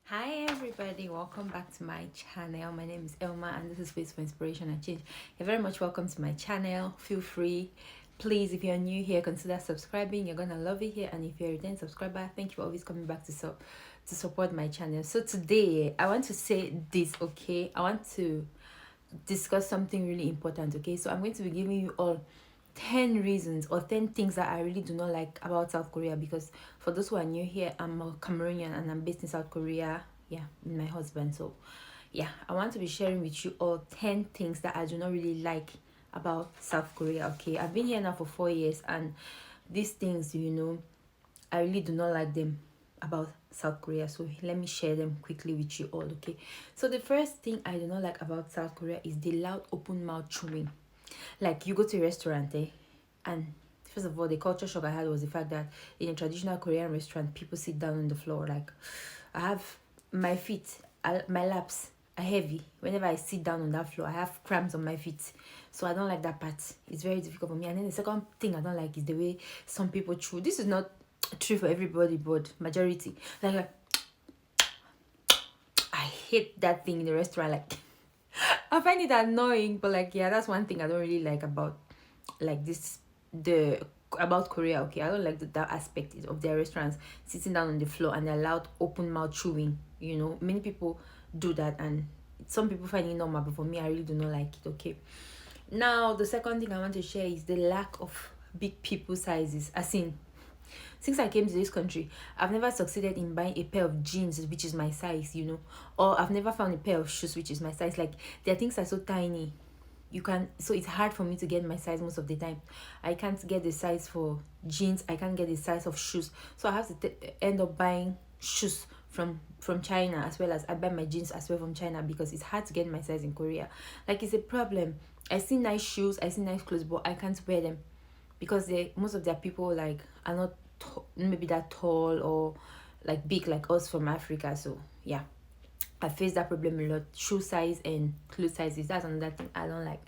Hi everybody, welcome back to my channel. My name is Elma and this is Space for Inspiration and Change. You're very much welcome to my channel. Feel free. Please, if you're new here, consider subscribing. You're gonna love it here. And if you're a returning subscriber, thank you for always coming back to support my channel. So today I want to say this, okay? I want to discuss something really important, okay? So I'm going to be giving you all 10 reasons or 10 things that I really do not like about South Korea, because for those who are new here, I'm a Cameroonian and I'm based in South Korea, yeah, with my husband. So yeah, I want to be sharing with you all 10 things that I do not really like about South Korea, okay? I've been here now for 4 years, and these things, I really do not like them about South Korea. So let me share them quickly with you all, okay? So the first thing I do not like about South Korea is the loud open mouth chewing. Like, you go to a restaurant, and first of all, the culture shock I had was the fact that in a traditional Korean restaurant, people sit down on the floor. Like, I have my feet, my laps are heavy. Whenever I sit down on that floor, I have cramps on my feet. So I don't like that part. It's very difficult for me. And then the second thing I don't like is the way some people chew. This is not true for everybody, but majority. Like, I hate that thing in the restaurant. Like, I find it annoying, but like, yeah, that's one thing I don't really like about like this the about Korea. Okay, I don't like that aspect of their restaurants, sitting down on the floor and they're loud open mouth chewing. Many people do that, and some people find it normal, but for me, I really do not like it. Okay, now the second thing I want to share is the lack of big people sizes. As in, since I came to this country, I've never succeeded in buying a pair of jeans which is my size, or I've never found a pair of shoes which is my size. Like, their things are so tiny, so it's hard for me to get my size most of the time. I can't get the size for jeans, I can't get the size of shoes, so I have to end up buying shoes from China, as well as I buy my jeans as well from China, because it's hard to get my size in Korea. Like, it's a problem. I see nice shoes, I see nice clothes, but I can't wear them because most of their people, like, are not maybe that tall or like big like us from Africa. So yeah, I face that problem a lot. Shoe size and clothes sizes, that's another thing I don't like.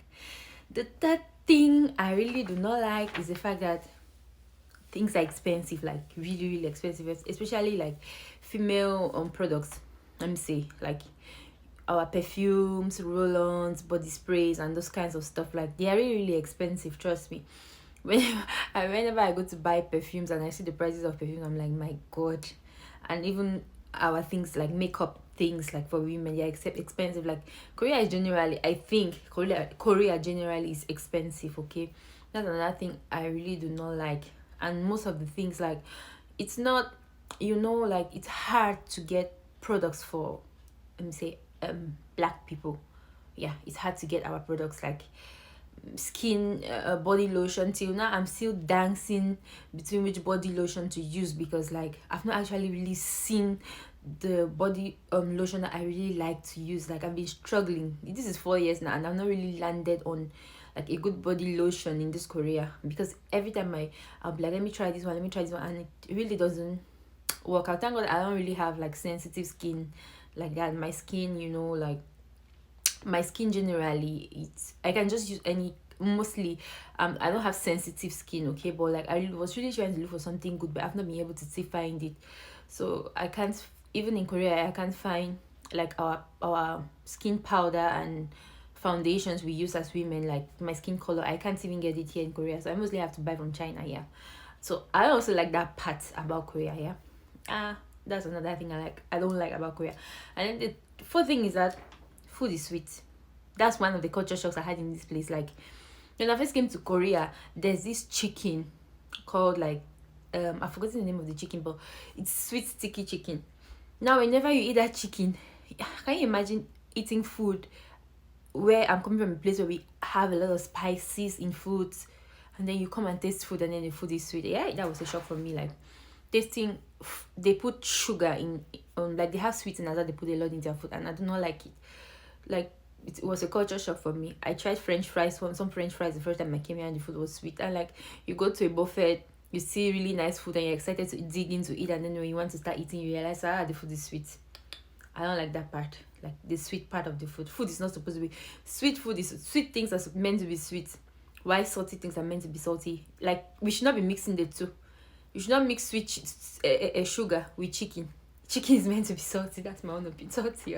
The third thing I really do not like is the fact that things are expensive, like really, really expensive, especially like female products. Let me say, like our perfumes, roll-ons, body sprays, and those kinds of stuff. Like, they are really, really expensive. Trust me. Whenever I go to buy perfumes and I see the prices of perfume, I'm like, my God. And even our things like makeup things, like for women, yeah, except expensive. Like, Korea is generally, I think Korea generally is expensive. Okay, that's another thing I really do not like. And most of the things, like, it's not, like, it's hard to get products for, let me say, black people. Yeah, it's hard to get our products, like skin, body lotion. Till now I'm still dancing between which body lotion to use, because like I've not actually really seen the body lotion that I really like to use. Like, I've been struggling. This is 4 years now and I've not really landed on like a good body lotion in this Korea, because every time I'll be like, let me try this one, and it really doesn't work out. Thank God I don't really have like sensitive skin like that. My skin, like, my skin generally, it's, I can just use any, mostly, I don't have sensitive skin, okay, but like I was really trying to look for something good, but I've not been able to still find it. So I can't, even in Korea, I can't find like our skin powder and foundations we use as women, like my skin color. I can't even get it here in Korea, so I mostly have to buy from China. Yeah, so I also like that part about Korea. Yeah, that's another thing I don't like about Korea. And then the fourth thing is that food is sweet. That's one of the culture shocks I had in this place. Like, when I first came to Korea, there's this chicken called, like, I've forgotten the name of the chicken, but it's sweet sticky chicken. Now, whenever you eat that chicken, can you imagine eating food where I'm coming from, a place where we have a lot of spices in foods, and then you come and taste food and then the food is sweet? Yeah, that was a shock for me. Like, tasting, they put sugar in, like, they have sweeteners that they put a lot in their food, and I do not like it. Like, it was a culture shock for me. I tried French fries, some French fries the first time I came here, and the food was sweet. And like, you go to a buffet, you see really nice food and you're excited to dig into it, and then when you want to start eating, you realize, the food is sweet. I don't like that part. Like, the sweet part of the food. Food is not supposed to be sweet. Sweet things are meant to be sweet. Why salty things are meant to be salty? Like, we should not be mixing the two. You should not mix sweet sugar with chicken. chicken is meant to be salty. That's my own opinion. Salty,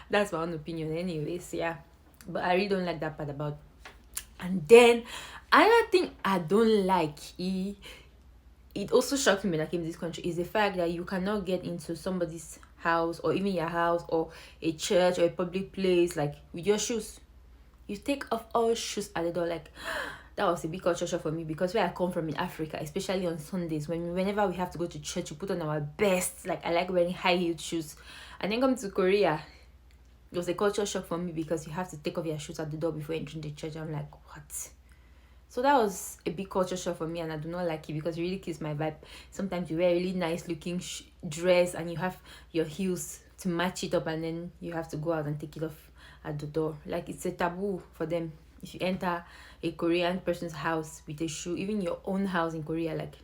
that's my own opinion. Anyways, yeah. But I really don't like that part about. And then another thing I don't like, it also shocked me when I came to this country, is the fact that you cannot get into somebody's house, or even your house, or a church, or a public place, like with your shoes. You take off all shoes at the door. Like, that was a big culture shock for me, because where I come from in Africa, especially on Sundays, whenever we have to go to church, we put on our best. Like, I like wearing high-heeled shoes. And then come to Korea, it was a culture shock for me, because you have to take off your shoes at the door before entering the church. I'm like, what? So that was a big culture shock for me, and I do not like it, because it really kills my vibe. Sometimes you wear a really nice looking dress, and you have your heels to match it up, and then you have to go out and take it off at the door. Like, it's a taboo for them. If you enter a Korean person's house with a shoe, even your own house in Korea, like,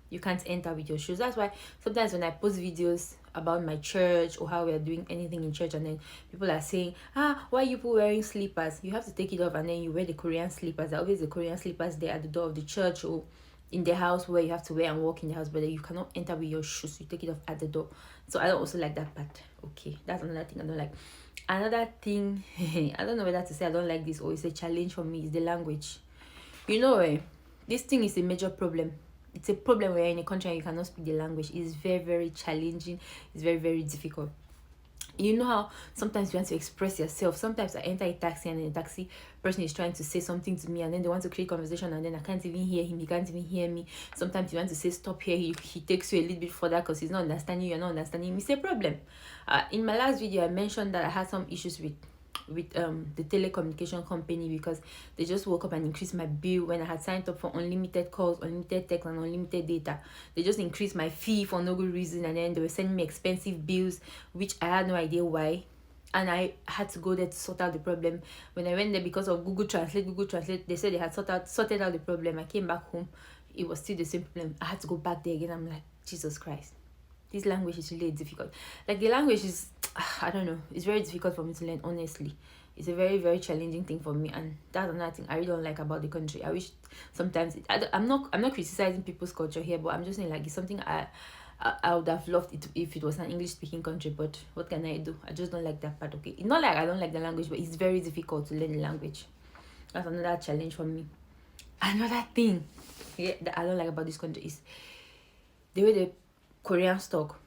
you can't enter with your shoes. That's why sometimes when I post videos about my church, or how we are doing anything in church, and then people are saying, why are you people wearing slippers? You have to take it off, and then you wear the Korean slippers. There are always the Korean slippers there at the door of the church, or in the house, where you have to wear and walk in the house, but then you cannot enter with your shoes. You take it off at the door. So I don't also like that part. Okay, that's another thing I don't like. Another thing, I don't know whether to say I don't like this, or it's a challenge for me, is the language. This thing is a major problem. It's a problem where you're in a country and you cannot speak the language. It's very, very challenging. It's very, very difficult. You know how sometimes you want to express yourself. Sometimes I enter a taxi, and the taxi person is trying to say something to me, and then they want to create conversation, and then I can't even hear him. He can't even hear me. Sometimes you want to say stop here. He takes you a little bit further, because he's not understanding you. You're not understanding him. It's a problem. In my last video, I mentioned that I had some issues with the telecommunication company, because they just woke up and increased my bill when I had signed up for unlimited calls, unlimited text, and unlimited data. They just increased my fee for no good reason, and then they were sending me expensive bills, which I had no idea why. And I had to go there to sort out the problem. When I went there, because of Google Translate, they said they had sorted out the problem. I came back home, it was still the same problem. I had to go back there again. I'm like, Jesus Christ, this language is really difficult. Like, the language is, I don't know, it's very difficult for me to learn, honestly. It's a very, very challenging thing for me, and that's another thing I really don't like about the country. I wish sometimes I'm not criticizing people's culture here, but I'm just saying, like, it's something I would have loved it if it was an English speaking country. But what can I do? I just don't like that part. Okay, it's not like I don't like the language, but it's very difficult to learn the language. That's another challenge for me. Another thing, that I don't like about this country is the way the Koreans talk.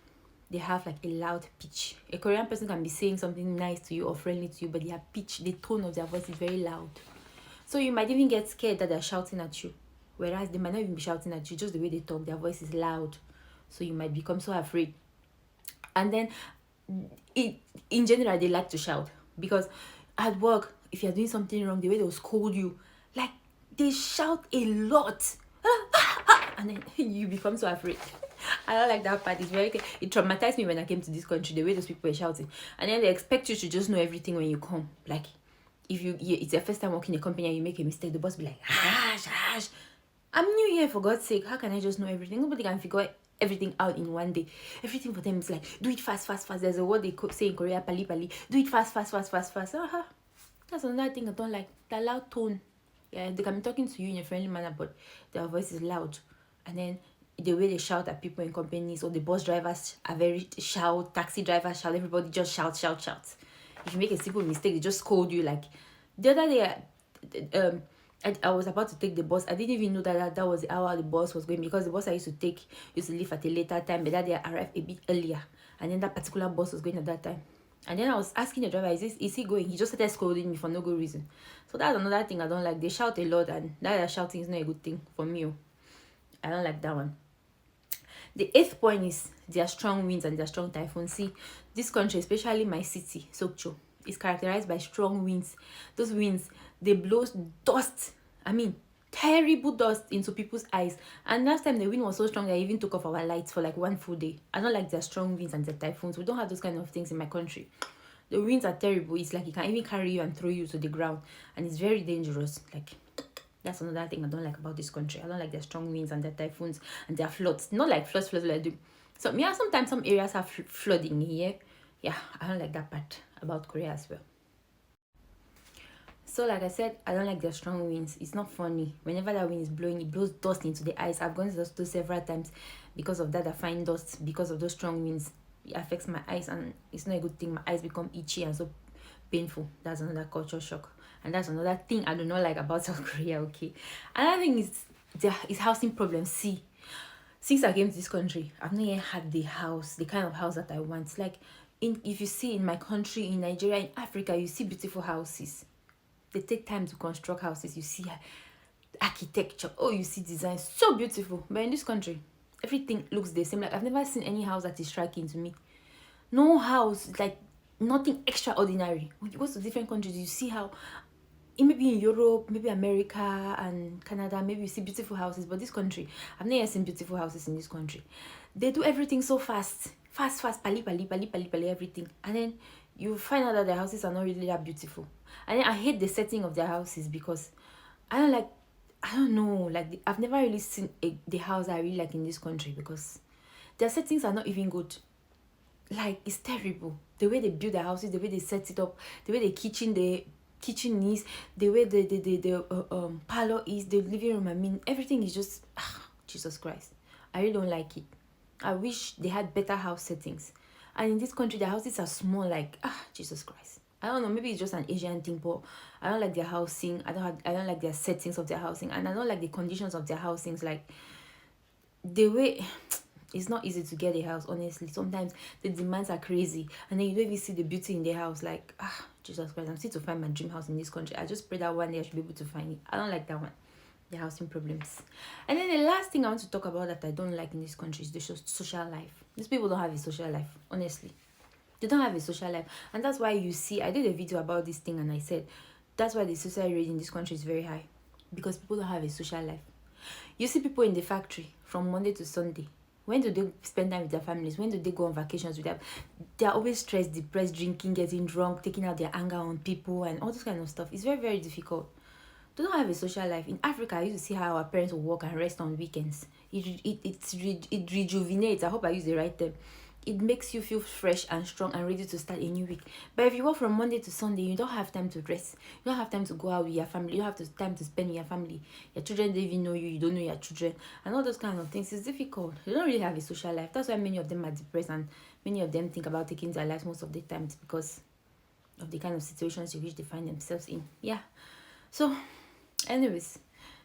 They have like a loud pitch. A Korean person can be saying something nice to you or friendly to you, but their pitch, the tone of their voice is very loud. So you might even get scared that they're shouting at you. Whereas they might not even be shouting at you, just the way they talk, their voice is loud. So you might become so afraid. And then, in general, they like to shout. Because at work, if you're doing something wrong, the way they'll scold you, like, they shout a lot. And then you become so afraid. I don't like that part. It traumatized me when I came to this country, the way those people were shouting. And then they expect you to just know everything when you come. Like, if it's your first time working in a company and you make a mistake, the boss will be like, hush. I'm new here, for God's sake. How can I just know everything? Nobody can figure everything out in one day. Everything for them is like, do it fast. There's a word they say in Korea, pali. Do it fast. That's another thing I don't like. The loud tone. Yeah, they can be talking to you in a friendly manner, but their voice is loud. And then the way they shout at people in companies, or the bus drivers are very shout, taxi drivers shout, everybody just shout. If you make a simple mistake, they just scold you. Like, the other day, I was about to take the bus. I didn't even know that was the hour the bus was going, because the bus I used to leave at a later time, but that day I arrived a bit earlier, and then that particular bus was going at that time. And then I was asking the driver, is he going? He just started scolding me for no good reason. So that's another thing I don't like. They shout a lot, and that shouting is not a good thing for me. I don't like that one. The 8th point is their strong winds and their strong typhoons. See, this country, especially my city, Sokcho, is characterized by strong winds. Those winds, they blow dust. Terrible dust into people's eyes. And last time the wind was so strong that I even took off our lights for like one full day. I don't like their strong winds and their typhoons. We don't have those kind of things in my country. The winds are terrible. It's like it can even carry you and throw you to the ground. And it's very dangerous. Like, that's another thing I don't like about this country. I don't like their strong winds and their typhoons and their floods. Not like floods like I do. So yeah, sometimes some areas have flooding here. Yeah, I don't like that part about Korea as well. So like I said, I don't like their strong winds. It's not funny. Whenever that wind is blowing, it blows dust into the eyes. I've gone to those several times because of that. I find dust because of those strong winds. it affects my eyes, and it's not a good thing. My eyes become itchy and so painful. That's another culture shock, and that's another thing I do not like about South Korea. Okay, another thing is housing problems. See, since I came to this country, I've not yet had the kind of house that I want. Like, if you see in my country, in Nigeria, in Africa, you see beautiful houses. They take time to construct houses. You see architecture. Oh, you see design, so beautiful. But in this country, everything looks the same. Like, I've never seen any house that is striking to me. No house, like nothing extraordinary. When you go to different countries, you see how maybe in Europe, maybe America and Canada, maybe you see beautiful houses. But this country, I've never seen beautiful houses in this country. They do everything so fast, pali, everything. And then you find out that their houses are not really that beautiful. And then I hate the setting of their houses because I don't know, like I've never really seen the house I really like in this country because their settings are not even good. Like, it's terrible. The way they build their houses, the way they set it up, the way the kitchen is, the way the parlor is, the living room. I mean, everything is just Jesus Christ. I really don't like it. I wish they had better house settings. And in this country, the houses are small. Like, Jesus Christ. I don't know. Maybe it's just an Asian thing, but I don't like their housing. I don't like their settings of their housing, and I don't like the conditions of their housings. Like, the way. It's not easy to get a house, honestly. Sometimes the demands are crazy, and then you don't even see the beauty in the house. Like, Jesus Christ, I'm still to find my dream house in this country. I just pray that one day I should be able to find it. I don't like that one, the housing problems. And then the last thing I want to talk about that I don't like in this country is the social life. These people don't have a social life, honestly. They don't have a social life, and that's why you see, I did a video about this thing, and I said that's why the suicide rate in this country is very high, because people don't have a social life. You see people in the factory from Monday to Sunday. When do they spend time with their families? When do they go on vacations with them? They're always stressed, depressed, drinking, getting drunk, taking out their anger on people and all this kind of stuff. It's very, very difficult. They don't have a social life. In Africa, I used to see how our parents will work and rest on weekends. It rejuvenates. I hope I use the right term. It makes you feel fresh and strong and ready to start a new week. But if you work from Monday to Sunday, you don't have time to rest. You don't have time to go out with your family. You don't have time to spend with your family. Your children don't even know you. You don't know your children. And all those kind of things. It's difficult. You don't really have a social life. That's why many of them are depressed, and many of them think about taking their lives most of the time. It's because of the kind of situations in which they find themselves in. Yeah. So, anyways.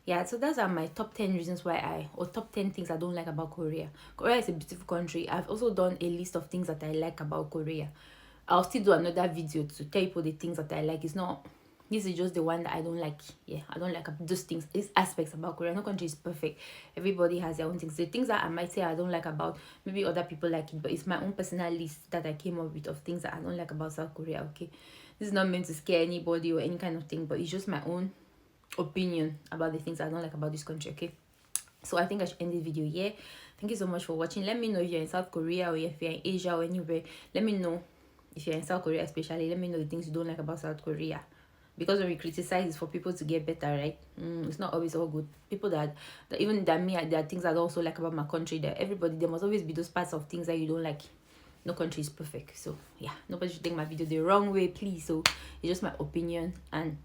Yeah, so those are my top 10 reasons why or top 10 things I don't like about Korea. Korea is a beautiful country. I've also done a list of things that I like about Korea. I'll still do another video to tell people the things that I like. This is just the one that I don't like. Yeah, I don't like those things, these aspects about Korea. No country is perfect. Everybody has their own things. The things that I might say I don't like about, maybe other people like it, but it's my own personal list that I came up with of things that I don't like about South Korea, okay? This is not meant to scare anybody or any kind of thing, but it's just my own opinion about the things I don't like about this country, okay? So I think I should end this video here. Thank you so much for watching. Let me know if you're in South Korea or if you're in Asia or anywhere. Let me know if you're in South Korea especially. Let me know the things you don't like about South Korea, because when we criticize, it's for people to get better, right? It's not always all good. People that even that me, there are things I also like about my country. That everybody, there must always be those parts of things that you don't like. No country is perfect, so yeah, nobody should take my video the wrong way, please. So it's just my opinion, and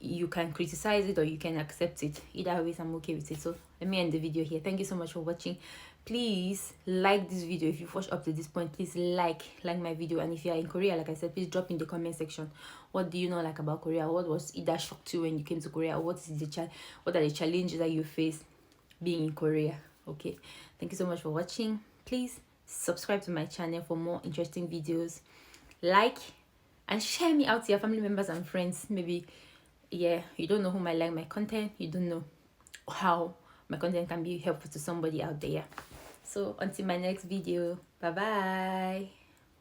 you can criticize it or you can accept it. Either way, I'm okay with it. So let me end the video here. Thank you so much for watching. Please like this video. If you've watched up to this point, please like my video. And if you're in Korea, like I said, please drop in the comment section, what do you not like about Korea? What was either shocked you when you came to Korea? What are the challenges that you face being in Korea? Okay, thank you so much for watching. Please subscribe to my channel for more interesting videos. Like and share me out to your family members and friends. Maybe, yeah, you don't know who might like my content. You don't know how my content can be helpful to somebody out there. So until my next video, bye bye.